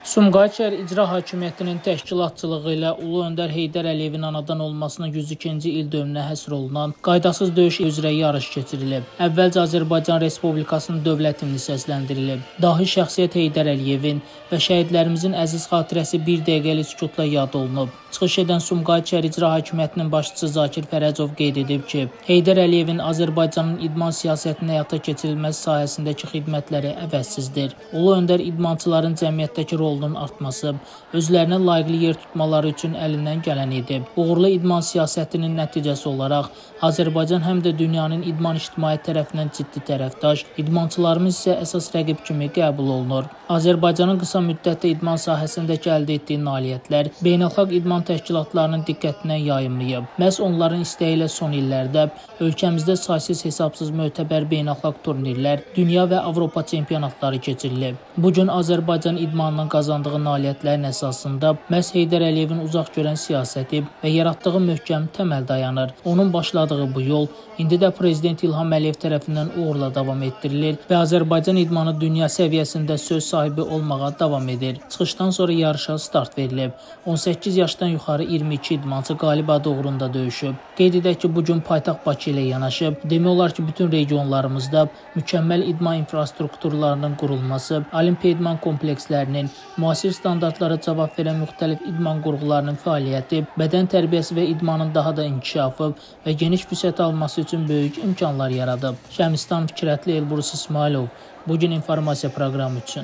Sumqayıt şəhər İcra Hakimiyyətinin təşkilatçılığı ilə Ulu Öndər Heydər Əliyevin anadan olmasının 102-ci il dönümünə həsr olunan qaydasız döyüş üzrə yarış keçirilib. Əvvəlcə Azərbaycan Respublikasının dövlət himni səsləndirilib. Dahi şəxsiyyət Heydər Əliyevin və şəhidlərimizin əziz xatirəsi bir dəqiqəlik sükutla yad olunub. Çıxış edən Sumqayıt şəhər İcra Hakimiyyətinin başçısı Zakir Fərəcov qeyd edib ki, Heydər Əliyevin Azərbaycanın idman siyasətinin həyata keçirilməsi sahəsindəki xidmətləri əvəzsizdir. Ulu Öndər idmançıların cəmiyyətdəki rolunun artması, özlərinə layiqli yer tutmaları üçün əlindən gələn edib. Uğurlu idman siyasətinin nəticəsi olaraq Azərbaycan həm də dünyanın idman ictimaiyyəti tərəfindən ciddi tərəfdaş, idmançılarımız isə əsas rəqib kimi qəbul olunur. Azərbaycanın qısa müddətdə idman sahəsindəki əldə etdiyi nailiyyətlər beynəlxalq idman təşkilatlarının diqqətindən yayınmayıb. Məhz onların istəyi ilə son illərdə ölkəmizdə saysız hesabsız mötəbər beynəlxalq turnirlər, dünya və Avropa çempionatları keçirilib. Bu gün Azərbaycan idmanının qazandığı nailiyyətlərin əsasında məhz Heydər Əliyevin uzaq görən siyasəti və yaratdığı möhkəm təməl dayanır. Onun başladığı bu yol indi də Prezident İlham Əliyev tərəfindən uğurla davam etdirilir və Azərbaycan idmanı dünya səviyyəsində söz sahibi olmağa davam edir. Çıxışdan sonra yarışa start verilib. 18 yaşdan yuxarı 22 idmançı qalib adı uğrunda döyüşüb. Qeyd edək ki, bugün paytaxt Bakı ilə yanaşıb, demək olar ki, bütün regionlarımızda mükəmməl idman infrastrukturlarının qurulması, olimpiya idman komplekslərinin, müasir standartlara cavab verən müxtəlif idman qurğularının fəaliyyəti, bədən tərbiyəsi və idmanın daha da inkişafı və geniş vüsət alması üçün böyük imkanlar yaradıb. Şəmstan Fikrətli, Elbrus İsmailov, Bugün informasiya proqramı üçün.